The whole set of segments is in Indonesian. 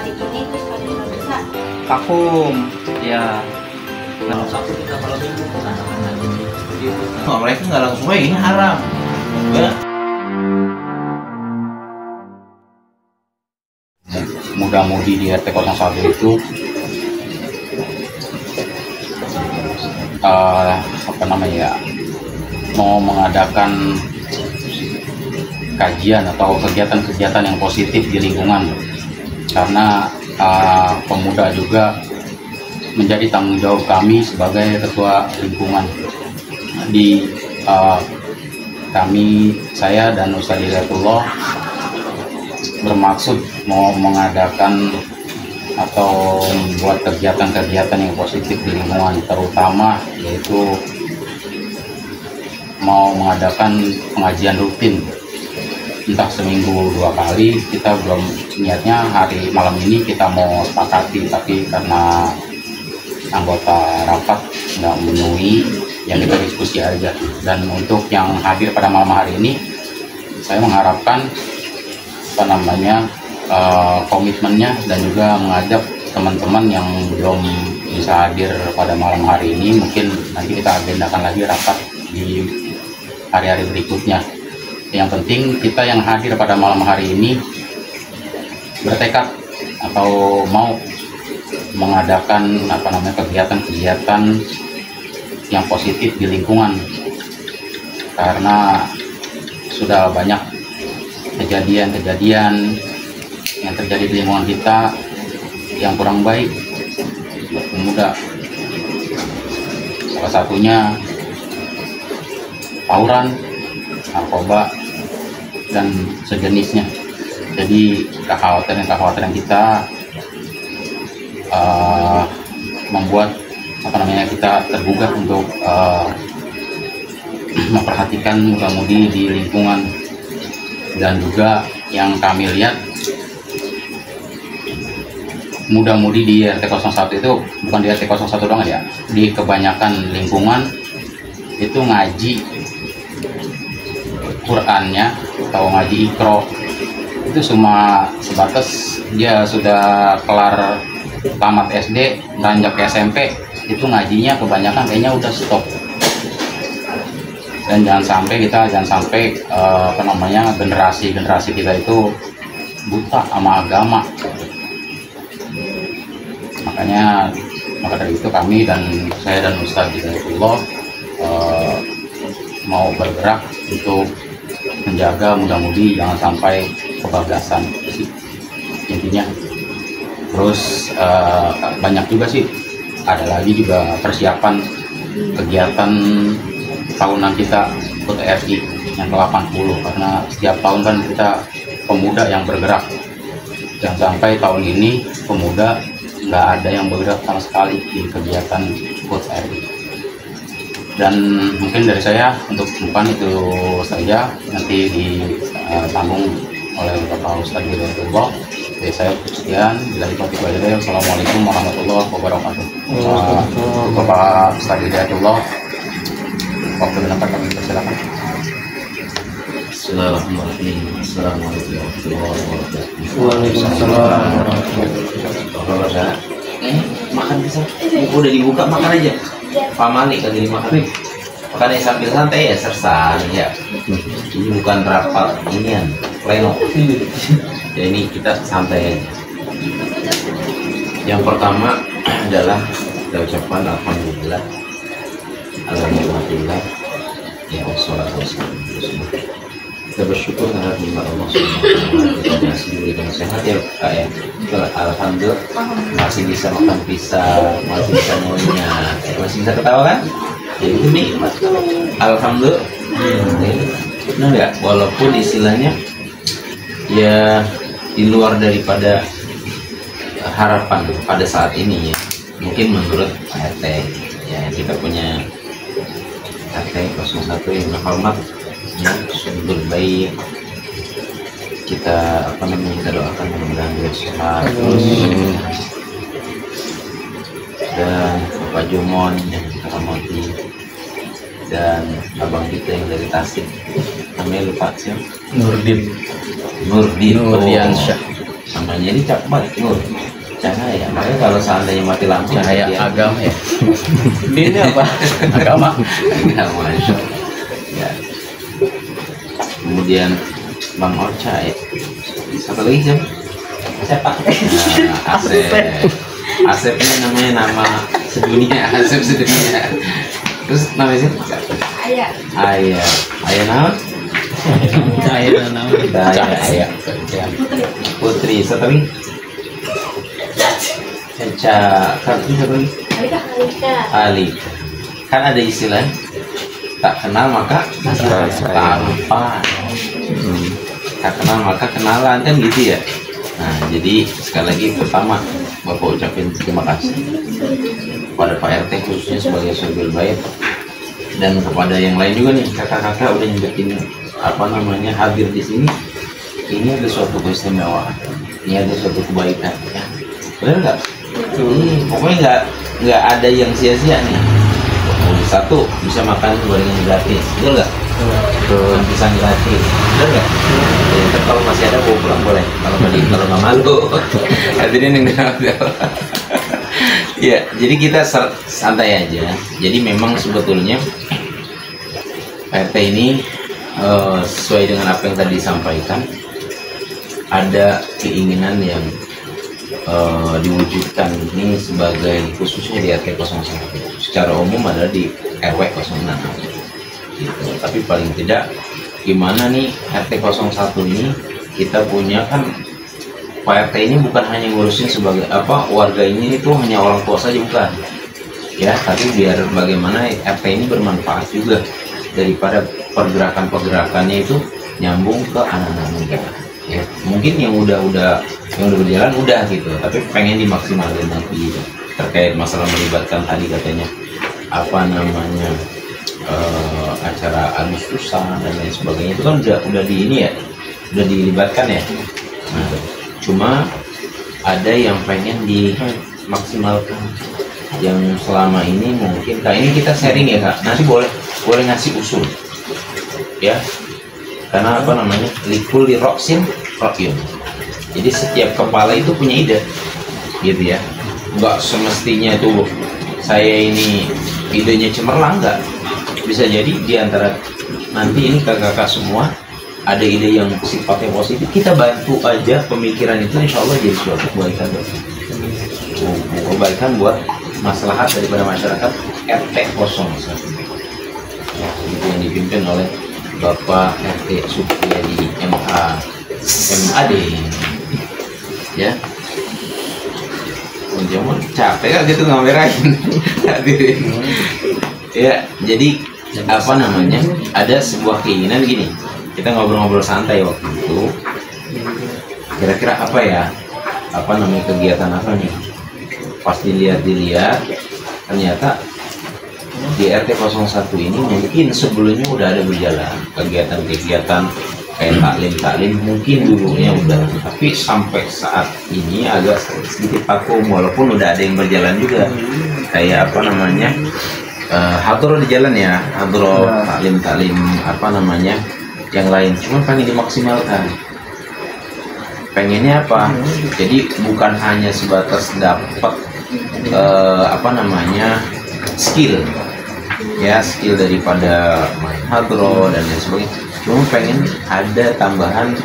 hari ini terus hari ini nggak bisa. Vakum ya. Kalau Sabtu kita malam minggu merasakan lagi gitu. Nah, mereka nggak langsung ini haram. Enggak. Muda-mudi di RT 01 itu apa namanya ya, mau mengadakan kajian atau kegiatan-kegiatan yang positif di lingkungan, karena pemuda juga menjadi tanggung jawab kami sebagai ketua lingkungan di saya dan Ustaz Hidayatullah bermaksud mau mengadakan atau membuat kegiatan-kegiatan yang positif di lingkungan, terutama yaitu mau mengadakan pengajian rutin entah seminggu 2 kali. Kita belum niatnya hari malam ini kita mau sepakati, tapi karena anggota rapat nggak memenuhi, ya kita diskusi aja. Dan untuk yang hadir pada malam hari ini, saya mengharapkan komitmennya dan juga mengajak teman-teman yang belum bisa hadir pada malam hari ini, mungkin nanti kita agendakan lagi rapat di hari-hari berikutnya. Yang penting kita yang hadir pada malam hari ini bertekad atau mau mengadakan kegiatan-kegiatan yang positif di lingkungan, karena sudah banyak kejadian-kejadian yang terjadi di lingkungan kita yang kurang baik buat pemuda. Salah satunya tawuran, narkoba, dan sejenisnya. Jadi kekhawatiran kita membuat kita tergugah untuk memperhatikan muda-mudi di lingkungan. Dan juga yang kami lihat, muda-mudi di RT 01 itu bukan di RT 01 doang ya, di kebanyakan lingkungan itu ngaji Qur'annya atau ngaji Iqra itu cuma sebatas dia sudah kelar tamat SD, beranjak ke SMP, itu ngajinya kebanyakan kayaknya udah stop. Dan jangan sampai generasi kita itu buta sama agama. Maka dari itu kami dan saya dan Ustaz Hidayatullah mau bergerak untuk menjaga muda-mudi jangan sampai kebablasan intinya. Terus banyak juga sih, ada lagi juga persiapan kegiatan tahunan kita UTRI yang ke-80, karena setiap tahun kan kita pemuda yang bergerak. Jangan sampai tahun ini pemuda nggak ada yang bergerak sama sekali di kegiatan UTRI. Dan mungkin dari saya untuk depan itu saja, nanti ditanggung oleh Bapak Ustaz Hidayatullah. Jadi saya sekian, Assalamualaikum warahmatullahi wabarakatuh. Bapak Ustaz Hidayatullah, waktu dan tempat kami persilakan. Bismillahirrahmanirrahim. Assalamualaikum warahmatullahi wabarakatuh. Waalaikumsalam warahmatullahi wabarakatuh. Makan bisa? Udah dibuka, makan aja. Pak Malik kan jadi makan. Makannya sambil santai ya, sersan ya. Ini bukan rapat inian, pleno. Ya ini kita santai aja. Yang pertama adalah kita ucapkan alhamdulillah. Alhamdulillah. Ya wassalatu wassalamu. Kita bersyukur terhadap nikmat Allah SWT. Kita masih diberikan sehat ya Kak ya. Alhamdulillah masih bisa makan pisang, masih bisa ngunyah, masih bisa ketawa kan? Ya itu nikmat. Alhamdulillah. Benar nggak? Walaupun istilahnya ya di luar daripada harapan pada saat ini ya. Mungkin menurut Pak RT ya, kita punya RT 01 yang terhormat ya, sumber baik. Kita kita doakan mudah-mudahan dia sehat terus. Dan Bapak Jumon yang kita hormati, dan abang kita yang dari Tasik, namanya lupa siapa? Nurdin Nurdiansyah. namanya ini cap balik nur cahaya. Makanya kalau seandainya mati lampu Cahaya dia- agama ya. ini apa? Agama. Agama, Masya Allah. Ya. Kemudian Bang Ocha ya. Satu lagi siapa? Siapa? Nah, Asep. Asep ini namanya nama sedunia, Asep sedunia. Terus namanya siapa? Ayah. Ayah. Ayah nama? Cahaya namanya. Cahaya. Cahaya. Putri. Satu lagi? Eca. Satu lagi? Alika. Ali. Kan ada istilah tak kenal maka tampan. Tak kenal maka kenalan kan gitu ya. Nah jadi sekali lagi pertama Bapak ucapin terima kasih kepada Pak RT khususnya sebagai sopir baik, dan kepada yang lain juga nih kakak-kakak udah nyebutin apa namanya hadir di sini. Ini ada suatu keistimewaan, ini ada suatu kebaikan ya. Benar nggak? Pokoknya nggak ada yang sia-sia nih. Satu, bisa makan gorengan gratis, betul nggak? Makan pisang gratis, betul nggak? Ya, ntar kalau masih ada bawa pulang boleh, kalau nggak malu. Hadirin yang dengar. Ya, jadi kita santai aja. Jadi memang sebetulnya RT ini sesuai dengan apa yang tadi disampaikan, ada keinginan yang diwujudkan ini sebagai khususnya di RT 01. Secara umum ada di RW 06 gitu. Tapi paling tidak gimana nih RT 01 ini kita punya kan Pak RT ini bukan hanya ngurusin sebagai apa warga ini itu hanya orang tua saja, bukan ya, tapi biar bagaimana RT ini bermanfaat juga daripada pergerakan-pergerakannya itu nyambung ke anak-anak muda ya. Mungkin yang udah berjalan udah gitu, tapi pengen dimaksimalkan lagi gitu. Terkait masalah melibatkan tadi katanya apa namanya acara Agustusan dan lain sebagainya itu kan udah di ini ya, udah dilibatkan ya. Nah, cuma ada yang pengen dimaksimalkan yang selama ini mungkin kak ini kita sharing ya kak, nanti boleh ngasih usul ya, karena apa namanya likuli roksin rokyun. Jadi setiap kepala itu punya ide gitu ya, nggak semestinya tuh saya ini idenya cemerlang, nggak. Bisa jadi diantara nanti ini kakak-kakak semua ada ide yang sifatnya positif, kita bantu aja pemikiran itu, insya Allah jadi suatu kebaikan buat maslahat daripada masyarakat RT 01 ya, itu yang dipimpin oleh Bapak RT Supriyadi MAD ya. Jangan capek kan gitu ngamerain hadirin ya. Jadi apa namanya ada sebuah keinginan gini, kita ngobrol-ngobrol santai waktu itu, kira-kira apa ya, apa namanya kegiatan apa nih, pas dilihat ternyata di RT 01 ini mungkin sebelumnya udah ada berjalan kegiatan-kegiatan kayak taklim mungkin dulunya udah, tapi sampai saat ini agak sedikit vakum, walaupun udah ada yang berjalan juga kayak apa namanya hadroh di jalan ya, hadroh taklim apa namanya yang lain, cuma pengen dimaksimalkan. Pengennya apa? Jadi bukan hanya sebatas dapat apa namanya skill ya, skill daripada hadroh dan lain sebagainya, cuma pengen ada tambahan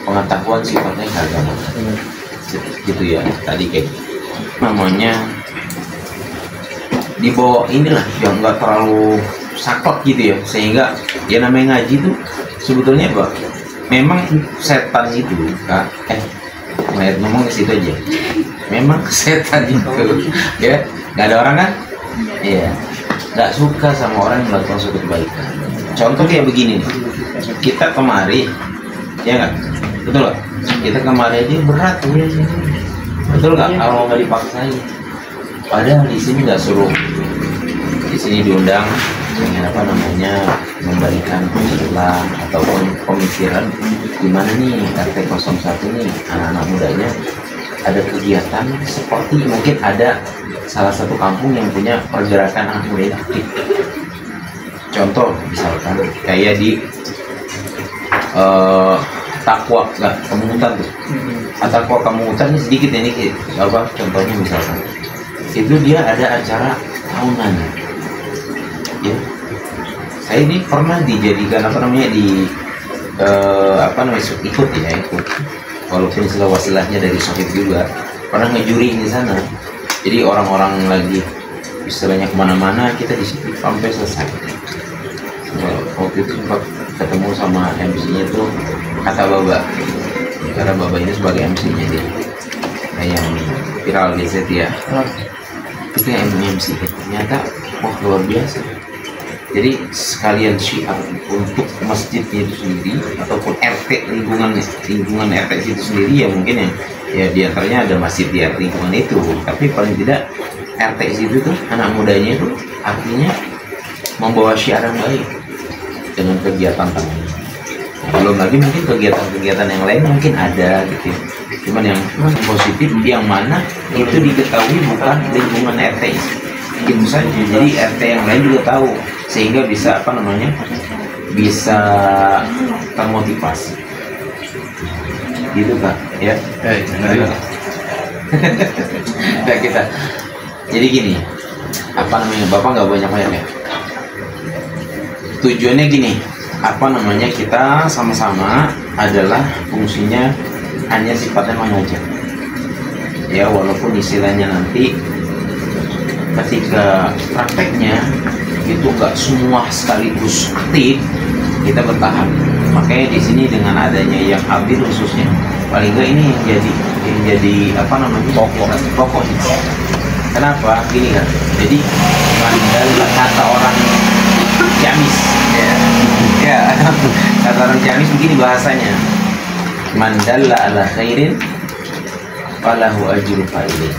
pengetahuan sifatnya agama gitu ya. Tadi kayak namanya dibawa inilah yang nggak terlalu saklek gitu ya, sehingga ya namanya ngaji tuh sebetulnya apa, memang setan itu kak ngomong ke situ aja, memang setan itu ya, nggak ada orang kan ya nggak suka sama orang yang melakukan suatu kebaikan. Contoh kayak begini nih, kita kemari ya nggak, betul nggak, kita kemari aja berat ya, betul nggak, kalau nggak dipaksain. Padahal di sini nggak suruh, di sini diundang dengan apa namanya memberikan usulan ataupun pemikiran gimana nih RT 01 nih anak-anak mudanya ada kegiatan seperti mungkin ada salah satu kampung yang punya pergerakan anak muda yang aktif. Contoh misalkan kayak di takwa kemungutan tuh. Takwa kemungutan ini sedikit ya, ini apa contohnya misalkan itu dia ada acara tahunan ya. Saya ini pernah dijadikan apa namanya di apa namanya ikut ya, ikut walaupun istilah wasilahnya dari Sohib juga, pernah ngejuri di sana. Jadi orang-orang lagi istilahnya kemana-mana, kita di situ sampai selesai. Waktu itu sempat ketemu sama MC-nya tuh, kata Baba, karena Baba ini sebagai MC-nya dia, yang viral di Setia. Itu yang MC, ternyata wah luar biasa. Jadi sekalian syiar untuk masjidnya itu sendiri ataupun RT lingkungan RT itu sendiri ya, mungkin ya diantaranya ada masjid di lingkungan itu, tapi paling tidak RT itu tuh anak mudanya itu artinya membawa syiar yang baik dengan kegiatan tadi. Belum lagi mungkin kegiatan-kegiatan yang lain mungkin ada gitu, cuman yang positif yang mana itu diketahui bukan lingkungan RT itu saja, jadi RT yang lain juga tahu sehingga bisa apa namanya bisa termotivasi gitu Kak ya. Nah, kita jadi gini, apa namanya, Bapak nggak banyak ya, tujuannya gini, apa namanya, kita sama-sama adalah fungsinya hanya sifatnya mengajak ya, walaupun istilahnya nanti ketika prakteknya itu nggak semua sekaligus aktif, kita bertahap. Makanya di sini dengan adanya yang hadir khususnya, paling nggak ini yang jadi apa namanya pokok. Kenapa? Gini kan, jadi mandala kata orang Ciamis ya, kata orang Ciamis begini bahasanya, mandala ala khairin falahu ajru fa'ilin,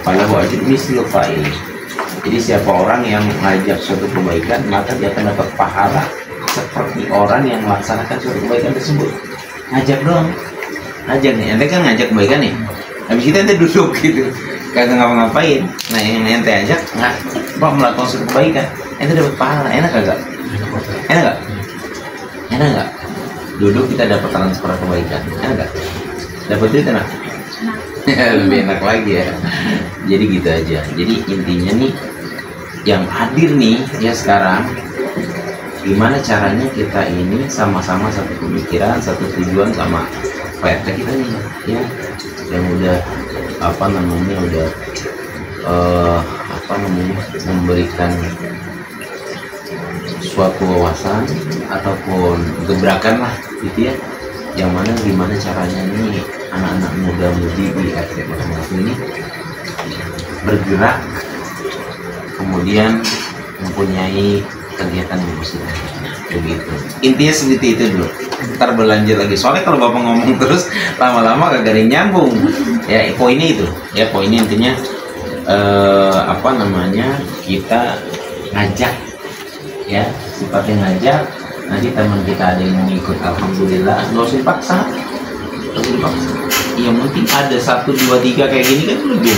falahu ajru mislu fa'ilin. Jadi siapa orang yang mengajak suatu kebaikan, maka dia akan dapat pahala seperti orang yang melaksanakan suatu kebaikan tersebut. Ngajak dong, ngajak nih, ente kan ngajak kebaikan nih, habis itu ente duduk gitu, kagak ngapa-ngapain. Nah yang ente ajak nggak, Pak melakukan suatu kebaikan, ente dapat pahala, enak kagak? Enak nggak? Enak nggak? Duduk kita dapat transfer kebaikan, enak nggak? Dapat duit enak? Lebih enak lagi ya. Jadi gitu aja. Jadi intinya nih, yang hadir nih ya sekarang, gimana caranya kita ini sama-sama satu pemikiran, satu tujuan sama PRT kita nih ya, yang udah apa namanya udah apa namanya memberikan suatu wawasan ataupun gebrakan lah gitu ya, yang mana gimana caranya nih anak-anak muda-mudi di RT masing-masing ini bergerak, kemudian mempunyai kegiatan yang positif begitu. Intinya seperti itu dulu, ntar berlanjut lagi, soalnya kalau Bapak ngomong terus lama-lama kagak ada yang nyambung ya. Poinnya itu ya, poinnya intinya apa namanya, kita ngajak ya, sifatnya ngajak. Nanti teman kita ada yang mau ikut, alhamdulillah, nggak usah dipaksa, ya mungkin ada 1, 2, 3 kayak gini kan lebih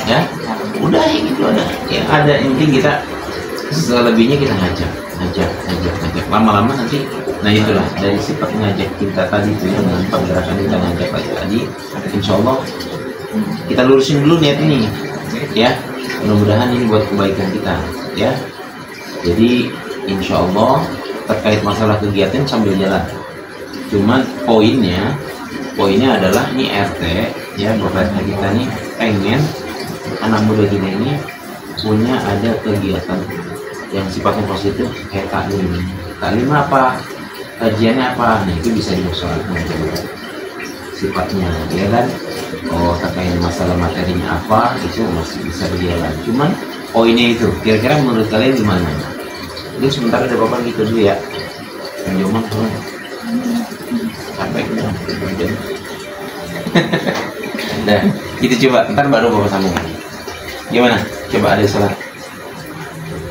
ya, udah ya gitu ada yang penting kita, selebihnya kita ngajak lama-lama nanti. Nah itulah dari sifat ngajak kita tadi itu yang nampak gerakan kita ngajak tadi, insya Allah kita lurusin dulu niat ini ya, mudah-mudahan ini buat kebaikan kita ya. Jadi insya Allah terkait masalah kegiatan sambil jalan, cuman poinnya adalah nih RT ya, Bapak kita nih pengen anak muda kita ini punya ada kegiatan yang sifatnya positif kayak taklim apa, kajiannya apa, nah itu bisa diusahakan sifatnya ya kan. Oh terkait masalah materinya apa itu masih bisa berjalan, cuman poinnya itu kira-kira menurut kalian gimana? Ini sementara ada Bapak gitu dulu ya, penjoman sampai ke nah itu coba ntar baru Bapak sambung gimana, coba ada salah.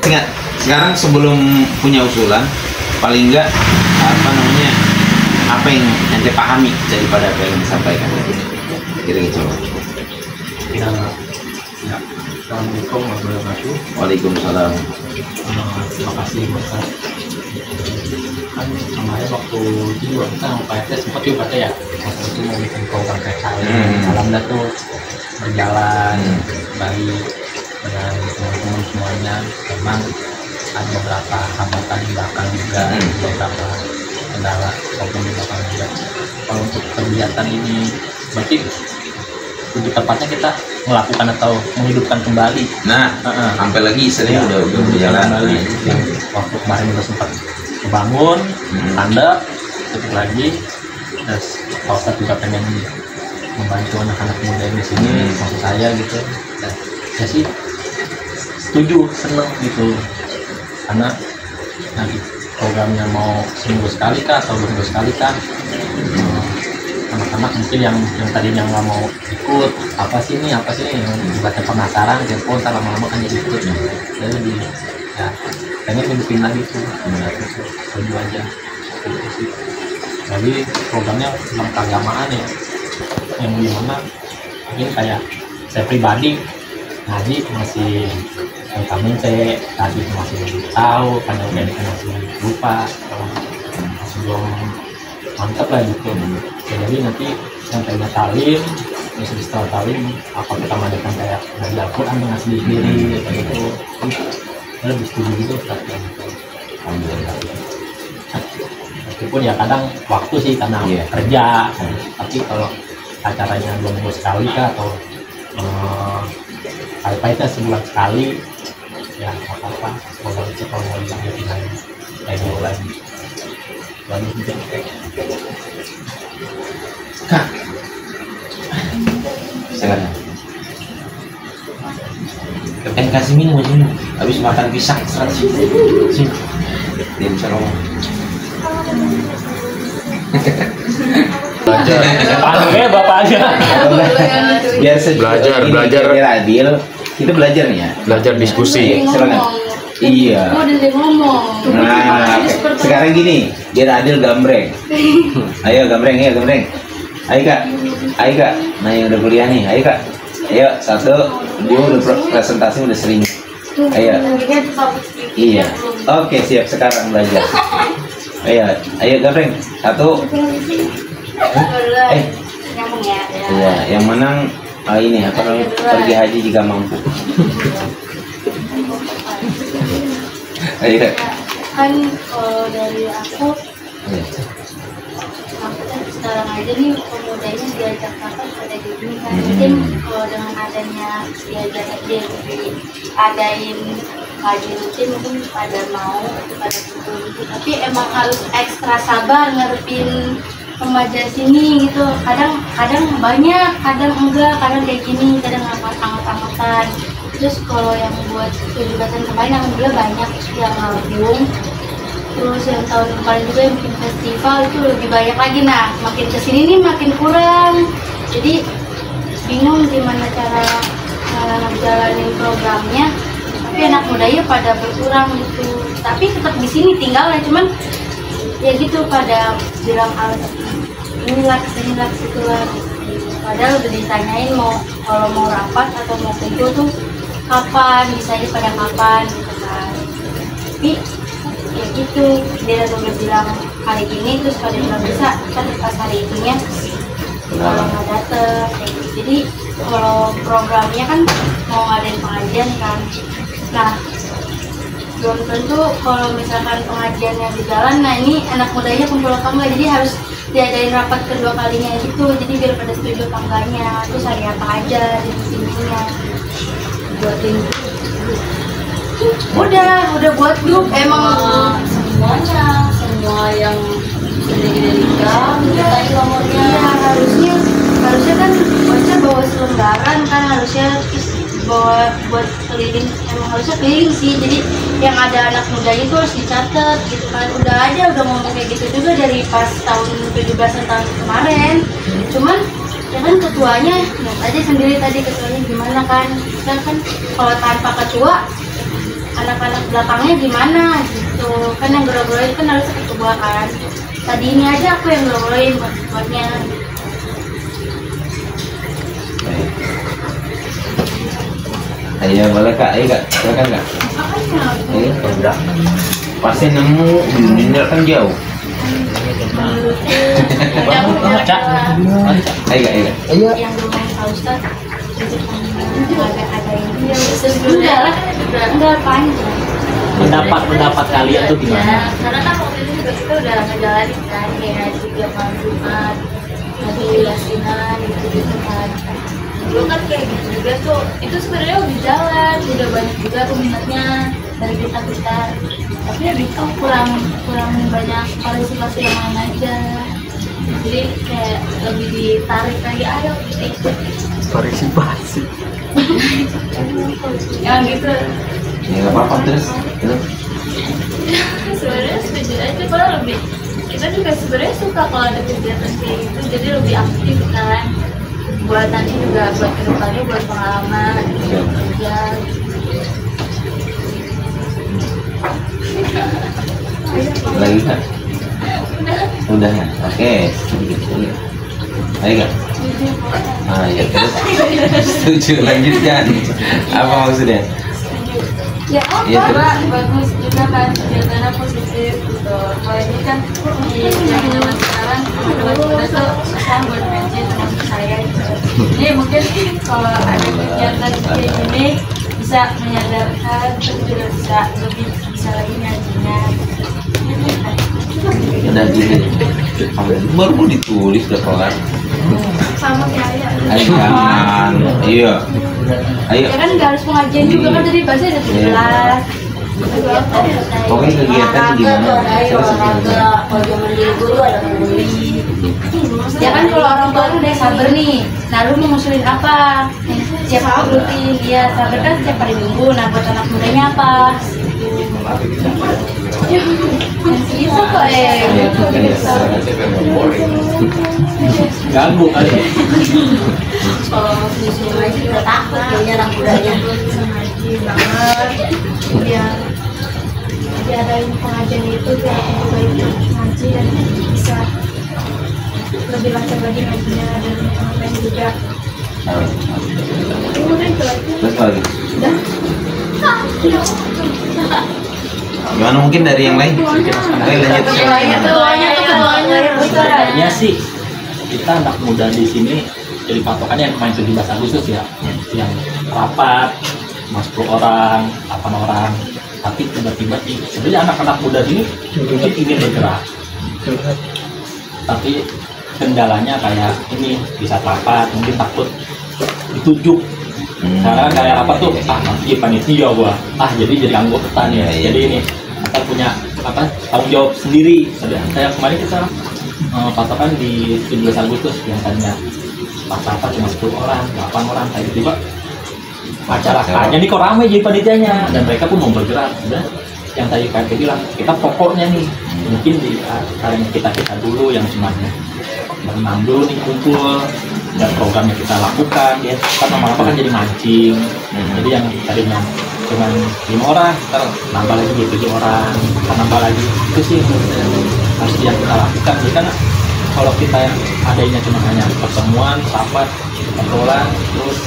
Ingat sekarang sebelum punya usulan, paling enggak apa namanya, apa yang ente pahami daripada apa yang disampaikan kira-kira coba. Ya, Assalamualaikum warahmatullahi wabarakatuh. Waalaikumsalam. Terima kasih Ustaz kan kemarin waktu itu juga kita sama Pak RT sempat juga ya waktu itu mau bikin program PKL. Alhamdulillah tuh berjalan baik dengan teman-teman semuanya. Memang ada beberapa hambatan di belakang juga, beberapa kendala maupun di belakang juga. Kalau untuk kegiatan ini berarti lebih tepatnya kita melakukan atau menghidupkan kembali. Nah, sampai lagi istilahnya udah berjalan kembali. Yang waktu kemarin udah sempat kebangun, tanda, tutup lagi. Terus Pak Ustadz juga pengen membantu anak-anak muda di sini, maksud saya gitu. Dan saya sih setuju, seneng gitu. Karena nanti programnya mau seminggu sekali kah atau 2 minggu sekali kah, anak-anak mungkin yang tadinya nggak mau ikut, apa sih ini yang buatnya penasaran, telepon, ntar lama-lama kan jadi ikut. Jadi lebih ya pengen hidupin lagi tuh, setuju aja gitu sih. Jadi programnya tentang keagamaan ya, yang gimana mungkin kayak saya pribadi ngaji masih kami saya tadi masih tahu, karena masih lupa, masih belum mantap lah gitu. Jadi nanti yang tanya talim, terus setelah talim apa kita mengadakan kayak belajar Al-Quran dengan sendiri kayak gitu. Saya lebih setuju gitu seperti itu. Alhamdulillah. Meskipun ya kadang waktu sih karena kerja, tapi kalau acaranya 2 minggu sekali kah atau paling-palingnya sebulan sekali ya nggak apa-apa. Kalau itu kalau mau dilanjutin lagi kayak dulu lagi lanjutin Kak, silakan. Kasih minum aja nih. Habis makan pisang 100 sini. Dia bisa ngomong. Belajar. Oke, bapak aja. Biar Belajar. biar adil. Kita belajar nih ya. Belajar diskusi. Silakan. Iya. Mau dari ngomong. Nah, sekarang gini, biar adil gambreng. Ayo gambreng, ya gambreng. Ayo kak. Nah yang udah kuliah nih, ayo kak. Ayo 1, dia udah presentasi udah sering. Ayo. Iya. Oke siap, sekarang belajar. Ayo gambreng. 1. Nyambung ya. Iya, yang menang ini apa namanya? Pergi haji jika mampu. Ayo. Kan kalau dari aku sekarang aja nih pemudanya diajak kakak pada gini kan mungkin kalau dengan adanya diajak adain kaji rutin mungkin pada mau pada kumpul gitu, tapi emang harus ekstra sabar ngarepin remaja sini gitu. Kadang banyak, kadang enggak, kadang kayak gini, kadang angkat-angkatan. Terus kalau yang buat 17-an kemarin alhamdulillah banyak yang ngabung. Terus yang tahun kemarin juga yang bikin festival itu lebih banyak lagi. Nah makin kesini nih makin kurang, jadi bingung gimana cara ngejalanin programnya. Tapi anak mudanya pada berkurang gitu, tapi tetap di sini tinggalnya, cuman ya gitu pada bilang inilah itulah. Padahal udah ditanyain kalau mau rapat atau mau kumpul tuh kapan, misalnya pada kapan gitu kan. Tapi ya gitu, dia udah bilang hari ini terus pada bilang bisa kan pas hari itunya kalau nggak dateng kayak gitu. Jadi kalau programnya kan mau ngadain pengajian kan, nah belum tentu kalau misalkan pengajiannya berjalan, nah ini anak mudanya kumpul apa enggak, jadi harus diadain rapat kedua kalinya gitu, jadi biar pada setuju apa enggaknya, terus hari apa aja di sininya buatin. Udah buat grup emang semua yang gede-gede nikah mintain nomornya. Iya, harusnya kan bawa selembaran kan, harusnya bawa buat keliling, emang harusnya keliling sih, jadi yang ada anak muda itu harus dicatat gitu kan. Udah ngomong kayak gitu juga dari pas tahun 17-an tahun kemarin, cuman ya kan ketuanya lihat aja sendiri tadi ketuanya gimana kan. Kita kan kalau tanpa ketua anak-anak belakangnya gimana gitu kan, yang geroboloin kan harus ketua kan. Tadi ini aja aku yang geroboloin buat ketuanya. Ayo boleh kak, silakan kak. Udah. Pasti nemu di dunia kan jauh. Yang Ayo. yang rumah Pak Ustadz ada ini sudah enggak panjang. Pendapat kalian tuh gimana? Ya, karena kan waktu itu juga kita udah ngejalanin kan kayak tiap malam Jumat, nanti yasinan gitu kan. Dulu kan kayak gitu juga tuh, itu sebenarnya udah jalan, udah banyak juga peminatnya dari kita. Tapi ya itu kurang banyak partisipasi yang lain aja. Jadi kayak lebih ditarik lagi, ayo kita ikut. Partisipasi. Ya gitu. Ya nggak apa-apa terus. Sebenarnya setuju aja, kalau lebih kita juga sebenarnya suka kalau ada kegiatan kayak gitu, jadi lebih aktif kan, buat nanti juga buat kedepannya, buat pengalaman kerja. Lagi kan? Udah ya. Oke. Ayo kan? Ah ya terus. Setuju, lanjutkan. Apa maksudnya? Ya apa? Iya, terus? Bagus juga kan, kegiatannya positif gitu. Kalau ini kan di zaman sekarang buat kita tuh susah buat mention sama saya gitu. Jadi mungkin kalau ada kegiatan kayak gini bisa menyadarkan, terus juga bisa lagi ngajinya. Udah gini. Baru mau ditulis udah kelar. Sama kayak Ayo jangan. Iya. Ayo. ya kan nggak harus pengajian juga kan, tadi bahasa udah 17. Pokoknya kegiatan gimana? Kalau zaman dulu guru ada nguli. Ya kan kalau orang tua udah sabar nih, nah lu mau ngusulin apa? Tiap hari rutin, ya sabar kan setiap hari minggu. Nah buat anak mudanya apa? Bisa kok Ganggu kali. kalau disuruh ngaji udah takut kayaknya anak mudanya. Bisa ngaji banget. Diadain pengajian itu biar baik ngaji dan bisa lebih lancar lagi ngajinya dan yang juga. Udah itu aja. Terus apa lagi? Udah. Gimana mungkin dari yang lain? Ayo lanjut. Sebenarnya sih kita anak muda di sini jadi patokannya yang main 17 Agustus ya, yang rapat 10 orang, 8 orang. Tapi tiba-tiba sebenarnya anak-anak muda ini mungkin ingin bergerak, tapi kendalanya kayak ini bisa rapat mungkin takut ditunjuk. Sekarang kayak apa tuh, nanti panitia gua, jadi anggota nih. Iya. Jadi ini kita punya tanggung jawab sendiri. Kayak kemarin kita patokan di 17 Agustus yang tadinya apa cuma 10 orang, 8 orang, kayak tiba acara hanya nih kok ramai jadi panitianya, dan mereka pun mau bergerak. Dan yang tadi Pak bilang, kita pokoknya nih mungkin di karena kita dulu yang cuma berenam dulu nih kumpul, dan programnya kita lakukan ya kan, lama-lama kan jadi mancing. Jadi yang tadinya cuma 5 orang ntar nambah lagi jadi 7 orang, nambah lagi. Itu sih harus yang kita lakukan. Jadi kan kalau kita yang adanya cuma hanya pertemuan, rapat, obrolan, terus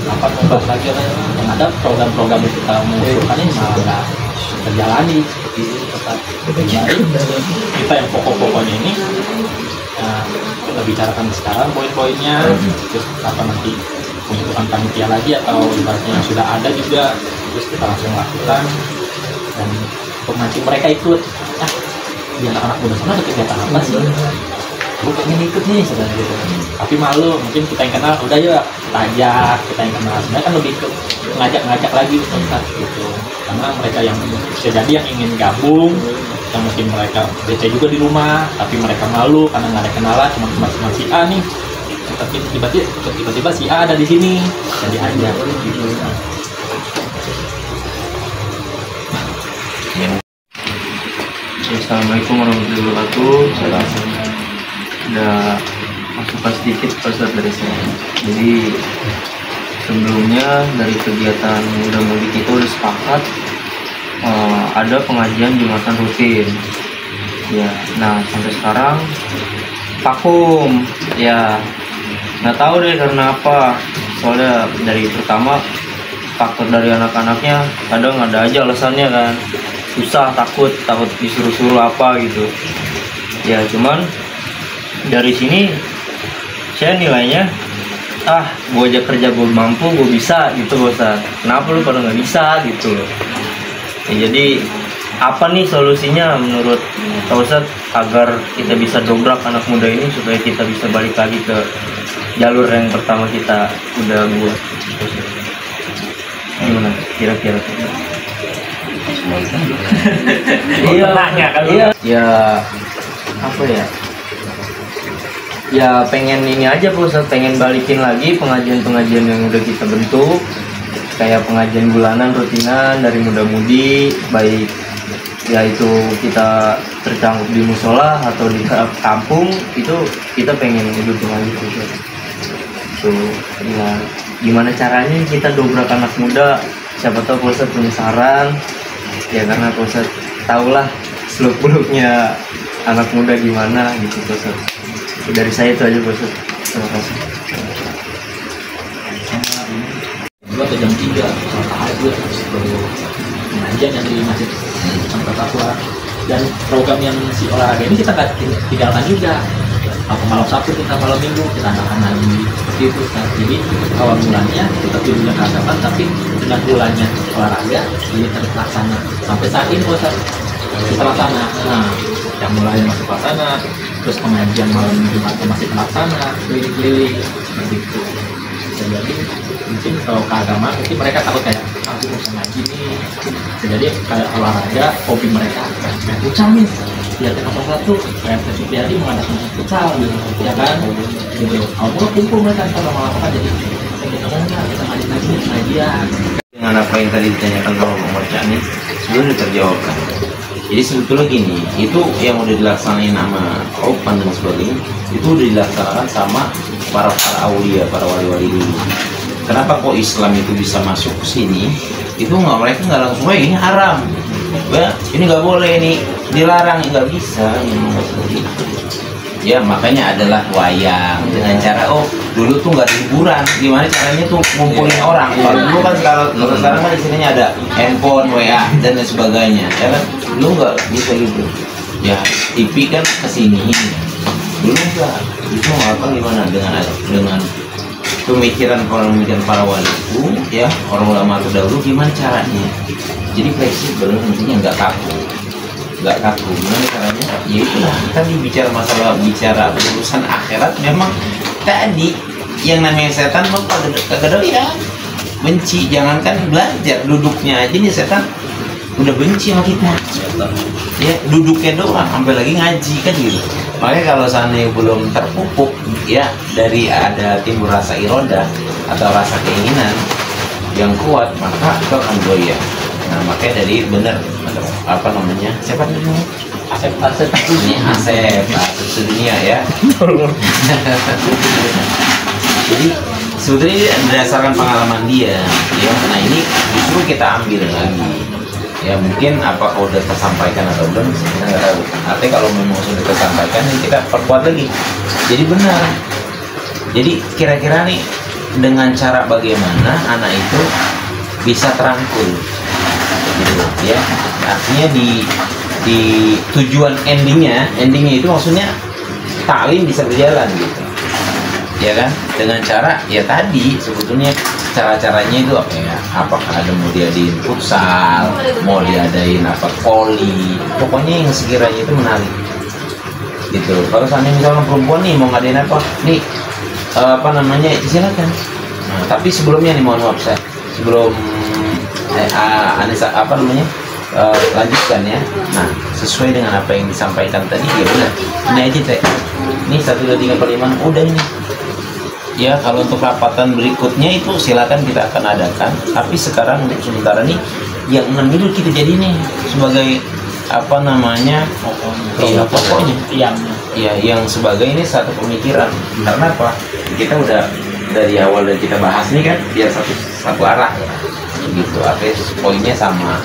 rapat membahas lagi, yang ada program-program yang kita mengusulkan ini malah nggak terjalani seperti itu. Tetap baik kita yang pokok-pokoknya ini kita bicarakan sekarang poin-poinnya, terus apa nanti pembentukan panitia lagi atau ibaratnya yang sudah ada juga, terus kita langsung lakukan. Dan untuk mancing mereka ikut, di anak-anak muda sana ada kegiatan apa sih, gue pengen ikut nih sebenarnya gitu. Tapi malu, mungkin kita yang kenal udah ya kita ajak, kita yang kenal sebenarnya kan lebih ke ngajak lagi Ustaz gitu. Karena mereka yang bisa jadi yang ingin gabung, yang mungkin mereka BC juga di rumah tapi mereka malu karena nggak ada kenalan, cuma si A nih, tapi tiba-tiba si A ada di sini, jadi ajak gitu. Assalamualaikum warahmatullahi wabarakatuh. Ada masukan sedikit Ustaz dari saya. Jadi sebelumnya dari kegiatan Muda Mudik itu udah sepakat ada pengajian Jumatan rutin. Ya, nah sampai sekarang vakum. Ya, nggak tahu deh karena apa. Soalnya dari pertama faktor dari anak-anaknya kadang ada aja alasannya kan, susah, takut disuruh-suruh apa gitu. Ya cuman dari sini saya nilainya gue aja kerja gue mampu, gue bisa gitu Ustaz. Kenapa lu pada nggak bisa gitu loh. Ya, jadi apa nih solusinya menurut Pak Ustaz agar kita bisa dobrak anak muda ini supaya kita bisa balik lagi ke jalur yang pertama kita udah buat? Gimana kira-kira? Iya, ya apa ya? Ya pengen ini aja Pak Ustaz, pengen balikin lagi pengajian-pengajian yang udah kita bentuk, kayak pengajian bulanan rutinan dari muda-mudi, baik yaitu kita tercangkup di musola atau di kampung, itu kita pengen hidupin lagi Pak Ustaz. So, ya gimana caranya kita dobrak anak muda? Siapa tahu Pak Ustaz punya saran. Ya karena Pak Ustaz tahulah seluk-beluknya anak muda gimana gitu Pak Ustaz. Dari saya itu aja Pak Ustaz. Terima kasih. Dua ke jam 3 tahajud pengajian yang di masjid Sampai Takwa, dan program yang si olahraga ini kita nggak tinggalkan juga. Atau malam Sabtu kita malam Minggu kita adakan lagi seperti itu. Nah, jadi awal mulanya kita tujuannya keagamaan, tapi dengan bulannya olahraga ini terlaksana sampai saat ini Ustaz terlaksana. Nah, yang mulai masih terlaksana, terus pengajian malam Jumat masih terlaksana, keliling-keliling seperti itu. Jadi mungkin kalau keagamaan mungkin mereka takut kayak aku mau ngaji nih. Jadi kayak olahraga hobi mereka kayak futsal nih. Ya T01 kayak Supriyadi mengadakan futsal gitu, ya kan? Gitu. Awal kumpul mereka kalau mau apa jadi kita ngaji pengajian. Dengan apa yang tadi ditanyakan sama Bang Cak nih, sebelumnya terjawabkan. Jadi sebetulnya gini, itu yang udah dilaksanain sama Opan dan sebagainya, itu udah dilaksanakan sama para aulia, para wali-wali dulu. Kenapa kok Islam itu bisa masuk ke sini? Itu mereka nggak langsung, ini haram, ya ini nggak boleh, ini dilarang, nggak bisa, ya makanya adalah wayang dengan cara dulu tuh nggak ada hiburan, gimana caranya tuh ngumpulin orang. Kalau dulu kan kalau sekarang kan istilahnya ada handphone, WA dan lain sebagainya, ya kan dulu nggak bisa gitu. Ya TV kan kesini, dulu nggak itu apa gimana dengan pemikiran para wali itu, ya orang ulama terdahulu gimana caranya? Jadi fleksibel, intinya nggak kaku. Gimana caranya? Ya itulah tadi bicara urusan akhirat. Memang tadi yang namanya setan mau kagak ya benci, jangankan belajar, duduknya aja nih setan udah benci sama kita. Ya duduknya doang, sampai lagi ngaji kan gitu. Makanya kalau seandainya belum terpupuk ya dari ada timbul rasa iroda atau rasa keinginan yang kuat, maka itu akan goyah. Nah makanya dari bener apa namanya, siapa namanya, Asep sedunia ya. Jadi sebetulnya berdasarkan pengalaman dia, ya. Nah ini justru kita ambil lagi. Ya mungkin apa udah tersampaikan atau belum, kita nggak tahu. Artinya kalau memang sudah tersampaikan, kita perkuat lagi. Jadi benar. Jadi kira-kira nih dengan cara bagaimana anak itu bisa terangkul, gitu ya. Artinya di tujuan endingnya itu maksudnya taklim bisa berjalan gitu, ya kan? Dengan cara ya tadi sebetulnya cara-caranya itu apa ya? Apakah ada mau diadain futsal, mau diadain apa poli, pokoknya yang sekiranya itu menarik gitu. Kalau seandainya misalnya perempuan nih mau ngadain apa nih, apa namanya, silakan. Nah, tapi sebelumnya nih mohon maaf saya sebelum Anissa apa namanya lanjutkan ya. Nah sesuai dengan apa yang disampaikan tadi ya benar. Ini aja teh. Ini 1, 2, 3, 4, 5 udah ini. Ya kalau untuk rapatan berikutnya itu silakan kita akan adakan. Tapi sekarang untuk sementara nih yang 6 itu kita jadi nih sebagai apa namanya pokoknya yang sebagai ini satu pemikiran. Karena apa? Kita udah dari awal dan kita bahas nih kan biar satu arah ya. Gitu. Artinya poinnya sama.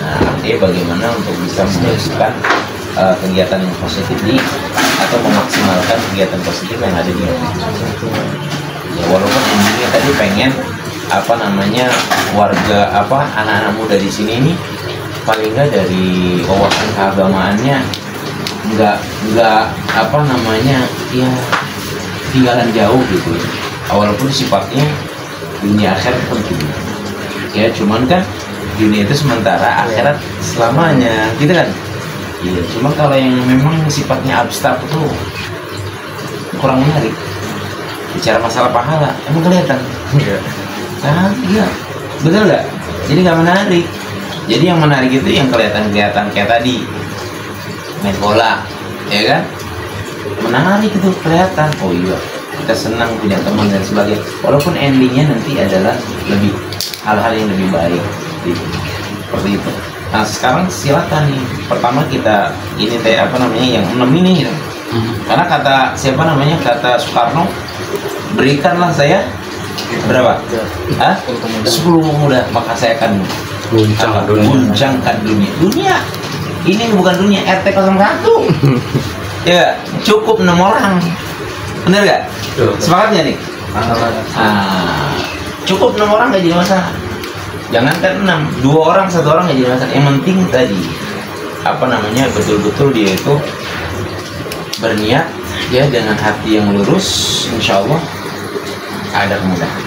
Nah, artinya bagaimana untuk bisa meneruskan kegiatan yang positif ini atau memaksimalkan kegiatan positif yang ada di ya, walaupun ini tadi pengen apa namanya warga apa anak-anak muda di sini ini paling nggak dari wawasan keagamaannya nggak apa namanya ya tinggalan jauh gitu, walaupun sifatnya dunia akhirat penting ya, cuman kan dunia itu sementara, akhirat selamanya gitu kan. Iya, cuma kalau yang memang sifatnya abstrak itu kurang menarik. Bicara masalah pahala emang kelihatan iya betul nggak, jadi nggak menarik. Jadi yang menarik itu yang kelihatan kayak tadi main bola ya kan, menarik itu kelihatan, oh iya kita senang punya teman dan sebagainya, walaupun endingnya nanti adalah lebih hal-hal yang lebih baik gitu. Seperti itu. Nah sekarang silakan nih, pertama kita ini apa namanya yang 6 ini gitu. Karena kata siapa namanya, kata Soekarno, berikanlah saya berapa? 10 muda maka saya akan guncangkan dunia. Ini bukan dunia RT 01 ya, cukup 6 orang, bener gak? Sepakat gak nih? Cukup 6 orang gak jadi masalah, jangankan 6, 2 orang 1 orang gak jadi masalah. Yang penting tadi apa namanya, betul-betul dia itu berniat ya dengan hati yang lurus, insya Allah ada kemudahan.